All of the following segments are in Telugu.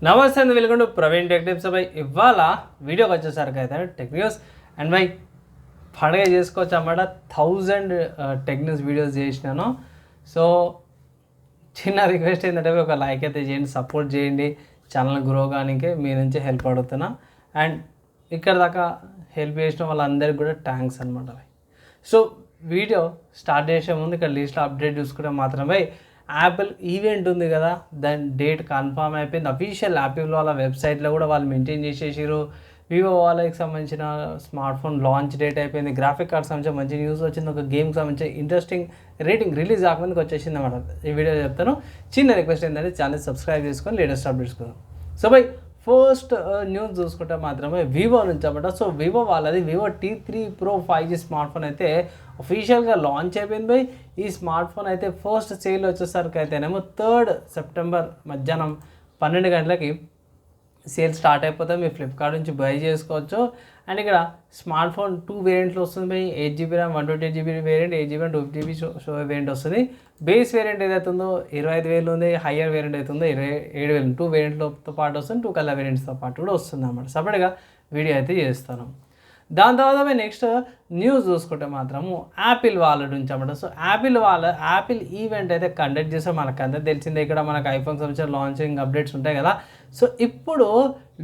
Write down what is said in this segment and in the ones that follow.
నమస్తే అండి, welcome to Praveen tech tips. By ఇవాళ వీడియోకి వచ్చేసరికి అయితే టెక్ న్యూస్ అండ్ బై పండుగ చేసుకోవచ్చు అన్నమాట. 1000 టెక్ న్యూస్ వీడియోస్ చేసినాను. సో చిన్న రిక్వెస్ట్ ఏంటంటే ఒక లైక్ అయితే చేయండి, సపోర్ట్ చేయండి, ఛానల్ గ్రో కానీకే మీ నుంచి హెల్ప్ అడుగుతున్నా. అండ్ ఇక్కడ దాకా హెల్ప్ చేసిన వాళ్ళందరికీ కూడా థ్యాంక్స్ అనమాట. సో వీడియో స్టార్ట్ చేసే ముందు ఇక్కడ లిస్ట్లో అప్డేట్ చూసుకుంటే మాత్రమే యాపిల్ ఈవెంట్ ఉంది కదా, దాని డేట్ కన్ఫర్మ్ అయిపోయింది. అఫీషియల్ యాపిల్ వాళ్ళ వెబ్సైట్లో కూడా వాళ్ళు మెయింటైన్ చేసేసారు. వివో వాళ్ళకి సంబంధించిన స్మార్ట్ ఫోన్ లాంచ్ డేట్ అయిపోయింది. గ్రాఫిక్ కార్డ్ సంబంధించిన మంచి న్యూస్ వచ్చింది. ఒక గేమ్కి సంబంధించిన ఇంట్రెస్టింగ్ రేటింగ్ రిలీజ్ కాకముందుకు వచ్చేసింది అన్నమాట. ఈ వీడియో చెప్తాను. చిన్న రిక్వెస్ట్ ఏంటంటే ఛానల్ సబ్స్క్రైబ్ చేసుకొని లేటెస్ట్ అప్డేట్స్ కోసం. సో బై ఫస్ట్ న్యూస్ చూసుకుంటే మాత్రమే వివో నుంచి అన్నమాట. సో వివో వాళ్ళది Vivo T3 Pro 5G smart phone అయితే అఫీషియల్గా లాంచ్ అయిపోయింది. బై ఈ స్మార్ట్ ఫోన్ అయితే ఫస్ట్ సేల్ వచ్చేసరికి అయితేనేమో 3 సెప్టెంబర్ మధ్యాహ్నం 12 గంటలకి సేల్ స్టార్ట్ అయిపోతుంది. మీరు ఫ్లిప్కార్ట్ నుంచి బై చేసుకోవచ్చు. అండ్ ఇక్కడ స్మార్ట్ ఫోన్ 2 వేరియంట్లు వస్తుంది. By 8GB RAM 128GB variant, 8GB RAM 250GB show variant వస్తుంది. బేస్ వేరియంట్ ఏదైతే ఉందో 25,000 ఉంది. హయ్యర్ వేరియంట్ అయితే ఉందో 27,000. 2 వేరియంట్లతో పాటు వస్తుంది, 2 కలర్ వేరియంట్స్తో పాటు కూడా వస్తుంది అన్నమాట. సపరేట్గా వీడియో అయితే చేస్తాను. దాని తర్వాత మేము నెక్స్ట్ న్యూస్ చూసుకుంటే మాత్రము యాపిల్ వాళ్ళ నుంచి అన్నమాట. సో యాపిల్ ఈవెంట్ అయితే కండక్ట్ చేస్తే మనకు అంతా తెలిసిందే. ఇక్కడ మనకు ఐఫోన్ సంబంధించిన లాంచింగ్ అప్డేట్స్ ఉంటాయి కదా. సో ఇప్పుడు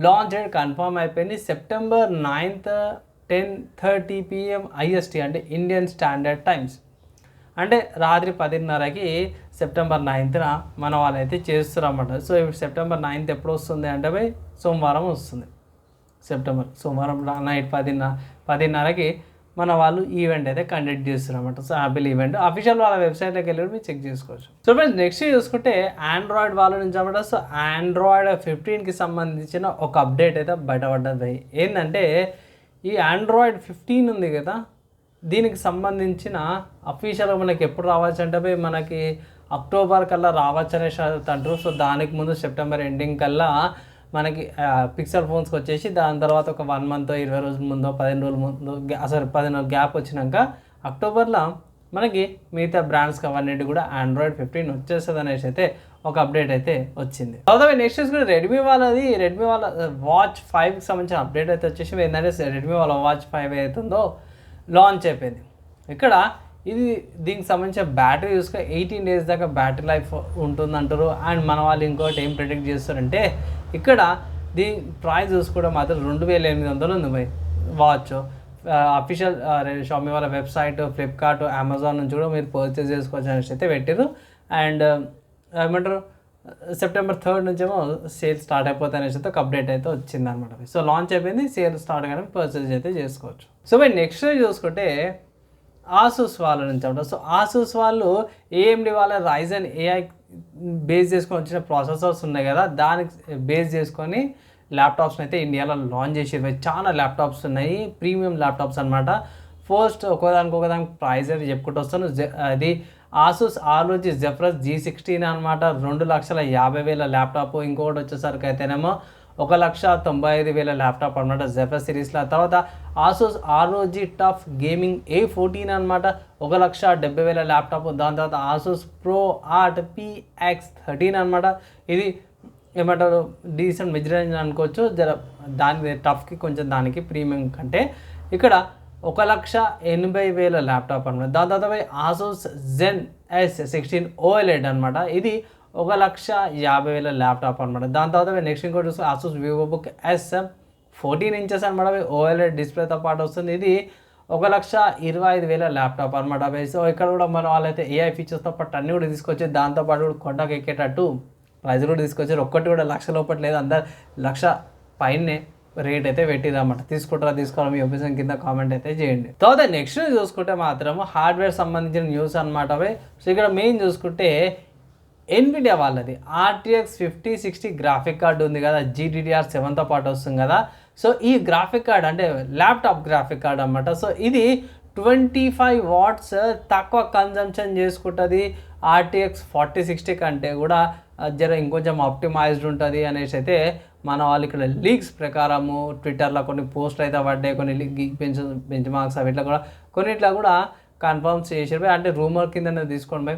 లాంచ్ డేట్ కన్ఫర్మ్ అయిపోయింది. సెప్టెంబర్ 9th 10:30 PM IST అంటే ఇండియన్ స్టాండర్డ్ టైమ్స్, అంటే రాత్రి 10:30కి సెప్టెంబర్ 9th మన వాళ్ళైతే చేస్తారన్నమాట. సో ఇప్పుడు సెప్టెంబర్ 9th ఎప్పుడు వస్తుంది అంటే బై సోమవారం వస్తుంది. సెప్టెంబర్ సోమవారం నైట్ 10:30కి మన వాళ్ళు ఈవెంట్ అయితే కండక్ట్ చేస్తారన్నమాట. సో యాపిల్ ఈవెంట్ అఫీషియల్ వాళ్ళ వెబ్సైట్లోకి వెళ్ళి మీరు చెక్ చేసుకోవచ్చు. సో ఫ్రెండ్స్ నెక్స్ట్ చూసుకుంటే ఆండ్రాయిడ్ వాళ్ళ నుంచి అన్నమాట. సో ఆండ్రాయిడ్ 15కి సంబంధించిన ఒక అప్డేట్ అయితే బయటపడ్డది. ఏంటంటే ఈ ఆండ్రాయిడ్ 15 ఉంది కదా, దీనికి సంబంధించిన అఫీషియల్గా మనకి ఎప్పుడు రావచ్చు అంటే మనకి అక్టోబర్ కల్లా రావచ్చు అనేసి అంటారు. సో దానికి ముందు సెప్టెంబర్ ఎండింగ్ కల్లా మనకి పిక్సెల్ ఫోన్స్కి వచ్చేసి దాని తర్వాత ఒక 1 month 20 రోజుల ముందో 15 రోజుల ముందు అసలు 10 రోజులు గ్యాప్ వచ్చినాక అక్టోబర్లో మనకి మిగతా బ్రాండ్స్కి అవన్నీ కూడా ఆండ్రాయిడ్ 15 వచ్చేస్తుంది అనేసి అయితే ఒక అప్డేట్ అయితే వచ్చింది. తర్వాత నెక్స్ట్ కూడా రెడ్మీ వాళ్ళ వాచ్ 5కి సంబంధించిన అప్డేట్ అయితే వచ్చేసి ఏంటంటే రెడ్మీ వాళ్ళ వాచ్ 5 అవుతుందో లాంచ్ అయిపోయింది. ఇక్కడ ఇది దీనికి సంబంధించిన బ్యాటరీ చూసుకొని 18 days దాకా బ్యాటరీ లైఫ్ ఉంటుందంటారు. అండ్ మన వాళ్ళు ఇంకోటి ఏం ప్రిడిక్ట్ చేస్తారంటే ఇక్కడ దీని ప్రైస్ చూసుకోవడం మాత్రం 2,800 ఉంది బై వాచ్. అఫీషియల్ షామీ వాళ్ళ వెబ్సైట్, ఫ్లిప్కార్ట్, అమెజాన్ నుంచి కూడా మీరు పర్చేస్ చేసుకోవచ్చు అనేసి అయితే పెట్టారు. అండ్ ఏమంటారు సెప్టెంబర్ 3rd నుంచేమో సేల్ స్టార్ట్ అయిపోతాయి అనేసి అయితే ఒక అప్డేట్ అయితే వచ్చింది అనమాట. సో లాంచ్ అయిపోయింది, సేల్ స్టార్ట్ కానీ పర్చేస్ అయితే చేసుకోవచ్చు. సో బై నెక్స్ట్ చూసుకుంటే ఆసూస్ వాళ్ళ నుంచి అన్నమాట. సో ఆసూస్ వాళ్ళు AMD వాళ్ళ Ryzen AI బేస్ చేసుకొని వచ్చిన ప్రాసెసర్స్ ఉన్నాయి కదా, దానికి బేస్ చేసుకొని ల్యాప్టాప్స్ని అయితే ఇండియాలో లాంచ్ చేసేవి. చాలా ల్యాప్టాప్స్ ఉన్నాయి, ప్రీమియం ల్యాప్టాప్స్ అనమాట. ఫస్ట్ ఒకదానికి ప్రైస్ అయితే చెప్పుకుంటూ వస్తాను. అది ఆసూస్ ROG Zephyrus G16 అనమాట. 2,50,000 ల్యాప్టాప్. ఇంకొకటి వచ్చేసరికి అయితేనేమో 1,95,000 ల్యాప్టాప్ అనమాట జెఫరస్ సిరీస్లో. తర్వాత Asus ROG TUF Gaming A14 అనమాట, 1,70,000 ల్యాప్టాప్. దాని తర్వాత ఆసూస్ ProArt PX13 అనమాట. ఇది ఏమంటారు డీసెంట్ మిడ్ రేంజ్ అనుకోవచ్చు. దాని టఫ్కి కొంచెం దానికి ప్రీమియం కంటే ఇక్కడ 1,80,000 ల్యాప్టాప్ అనమాట. దాని తర్వాత ఆసూస్ Zen S16 OLED అనమాట. ఇది 1,50,000 ల్యాప్టాప్ అనమాట. దాని తర్వాత నెక్స్ట్ ఇంకోటి చూస్తే ఆసూస్ VivoBook S 14 inches అనమాట. OLED డిస్ప్లేతో పాటు వస్తుంది. ఇది 1,25,000 ల్యాప్టాప్ అనమాట. సో ఇక్కడ కూడా మన వాళ్ళైతే AI ఫీచర్స్తో పాటు అన్నీ కూడా తీసుకొచ్చి దాంతోపాటు కూడా కొండకు ఎక్కేటట్టు ప్రైస్ కూడా తీసుకొచ్చారు. ఒక్కటి కూడా 1,00,000 లోపల లేదు, అందరు 1,00,000 పైనే రేట్ అయితే పెట్టిదన్నమాట. తీసుకోవాలి మీ ఒపీనియన్ కింద కామెంట్ అయితే చేయండి. తర్వాత నెక్స్ట్ చూసుకుంటే మాత్రం హార్డ్వేర్ సంబంధించిన న్యూస్ అనమాట. సో ఇక్కడ మెయిన్ చూసుకుంటే ఎన్విడియా వాళ్ళది RTX 5060 గ్రాఫిక్ కార్డు ఉంది కదా, GDDR7తో పాటు వస్తుంది కదా. సో ఈ గ్రాఫిక్ కార్డ్ అంటే ల్యాప్టాప్ గ్రాఫిక్ కార్డ్ అనమాట. సో ఇది 25 watts తక్కువ కన్జంప్షన్ చేసుకుంటుంది RTX 4060 కంటే కూడా ఇంకొంచెం ఆప్టిమైజ్డ్ ఉంటుంది అనేసి అయితే మన వాళ్ళు ఇక్కడ లీక్స్ ప్రకారము ట్విట్టర్లో కొన్ని పోస్టులు అయితే పడ్డాయి. కొన్ని బెంచ్ మార్క్స్ అవి ఇట్లా కూడా కొన్నిట్లా కూడా కన్ఫర్మ్ చేసారు. అంటే రూమర్ కింద తీసుకోండి.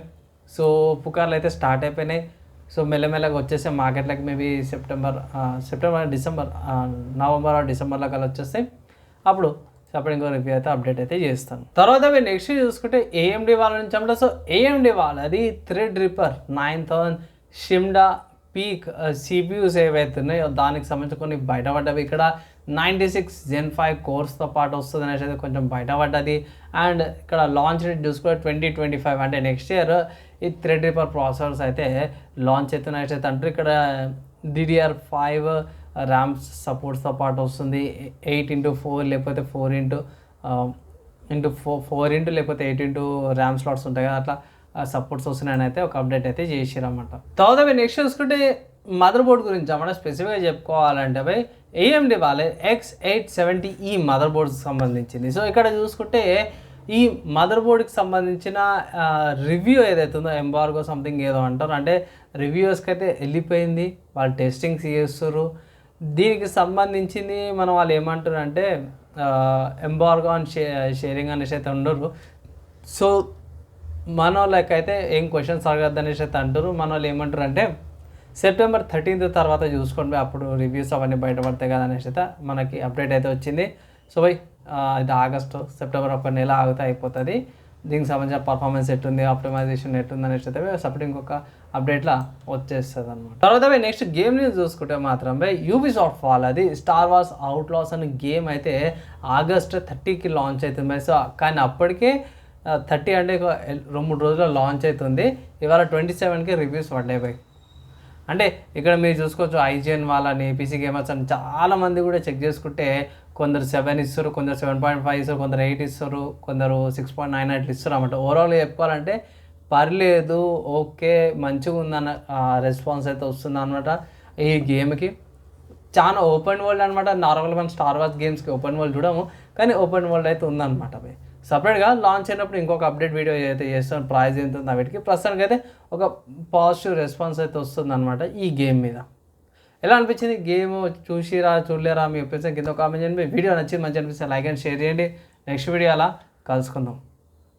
సో పుకార్లు అయితే స్టార్ట్ అయిపోయినాయి. సో మెల్లమెల్లగా వచ్చేస్తే మార్కెట్లోకి మేబీ డిసెంబర్ నవంబర్ ఆర్ డిసెంబర్లో కల్లా వచ్చేస్తాయి. అప్పుడు అప్పుడు ఇంకో రివ్యూ అయితే అప్డేట్ అయితే చేస్తాను. తర్వాత నెక్స్ట్ చూసుకుంటే AMD వాళ్ళ నుంచి అన్నమాట. సో AMD వాళ్ళది థ్రెడ్ రిపర్ 9000 షిమ్డా పీక్ CPUs ఏవైతే ఉన్నాయో దానికి సంబంధించి కొన్ని బయటపడ్డవి. ఇక్కడ 96 Gen 5 కోర్స్తో పాటు వస్తుంది అనేసి అయితే కొంచెం బయటపడ్డది. అండ్ ఇక్కడ లాంచ్ డేట్ చూసుకుంటే 2025 అంటే నెక్స్ట్ ఇయర్ ఈ థ్రెడ్ రిపర్ ప్రాసెసర్స్ అయితే లాంచ్ అవుతున్నాయి అయితే అంటారు. ఇక్కడ DDR5 ర్యామ్స్ సపోర్ట్స్తో పాటు వస్తుంది. 8x4 లేకపోతే 4x4 లేకపోతే 8 ర్యామ్ స్లాట్స్ ఉంటాయి కదా, అట్లా సపోర్ట్స్ వస్తున్నాయని అయితే ఒక అప్డేట్ అయితే చేసిరన్నమాట. తర్వాత నెక్స్ట్ చూసుకుంటే మదర్ బోర్డ్ గురించి అన్నమాట. స్పెసిఫిక్గా చెప్పుకోవాలంటే AMD వాళ్ళే X870E మదర్ బోర్డ్కి సంబంధించింది. సో ఇక్కడ చూసుకుంటే ఈ మదర్ బోర్డ్కి సంబంధించిన రివ్యూ ఏదైతే ఉందో ఎంబార్గో సంథింగ్ ఏదో అంటారు, అంటే రివ్యూస్కి అయితే వెళ్ళిపోయింది, వాళ్ళు టెస్టింగ్స్ చేస్తారు. దీనికి సంబంధించింది వాళ్ళు ఏమంటారు అంటే ఎంబార్గో అండ్ షేరింగ్ అనేసి అయితే ఉండరు. సో మన వాళ్ళకైతే ఏం క్వశ్చన్స్ అడగద్దు అనేసి అయితే అంటారు. మన వాళ్ళు ఏమంటారు అంటే September 13th తర్వాత చూసుకోండి, అప్పుడు రివ్యూస్ అవన్నీ బయటపడతాయి కదా అనేసి అయితే మనకి అప్డేట్ అయితే వచ్చింది. సో ఇది ఆగస్టు సెప్టెంబర్ ఒక నెల ఆగితే అయిపోతుంది. దీనికి సంబంధించిన పర్ఫార్మెన్స్ ఎట్టుంది, ఆప్టిమైజేషన్ ఎట్టుంది అనేసి అయితే సపరేట్ ఇంకొక అప్డేట్లా వచ్చేస్తుంది అనమాట. తర్వాత నెక్స్ట్ గేమ్ న్యూస్ చూసుకుంటే మాత్రం యూబీసాఫ్ట్ వాళ్ళది స్టార్ వార్స్ అవుట్లాస్ అనే గేమ్ అయితే August 30కి లాంచ్ అవుతుంది. సో కానీ అప్పటికే 30 అంటే 2-3 రోజుల్లో లాంచ్ అవుతుంది. ఇవాళ 27కి రివ్యూస్ పడ్డాయి. అంటే ఇక్కడ మీరు చూసుకోవచ్చు IGN వాళ్ళని, PC గేమర్స్ అని చాలామంది కూడా చెక్ చేసుకుంటే కొందరు 7 ఇస్తారు, కొందరు 7.5 ఇస్తారు, కొందరు 8 ఇస్తారు, కొందరు 6.9 అట్లా ఇస్తారు అన్నమాట. ఓవరాల్గా చెప్పుకోవాలంటే పర్లేదు, ఓకే, మంచిగా ఉందన్న రెస్పాన్స్ అయితే వస్తుంది అనమాట ఈ గేమ్కి. చాలా ఓపెన్ వరల్డ్ అనమాట. నార్మల్గా మనం స్టార్ వార్స్ గేమ్స్కి ఓపెన్ వరల్డ్ చూడము, కానీ ఓపెన్ వరల్డ్ అయితే ఉందన్నమాట. సపరేట్గా లాంచ్ అయినప్పుడు ఇంకొక అప్డేట్ వీడియో అయితే చేస్తాను, ప్రైస్ ఎంత ఉంది వీటికి. ప్రస్తుతానికి అయితే ఒక పాజిటివ్ రెస్పాన్స్ అయితే వస్తుంది అనమాట ఈ గేమ్ మీద. ఎలా అనిపించింది గేమ్? చూడలేరా మీ ఒపీనియన్ కింద కామెంట్ చేయండి. వీడియో నచ్చింది, మంచి అనిపిస్తే లైక్ అండ్ షేర్ చేయండి. నెక్స్ట్ వీడియో అలా కలుసుకుందాం.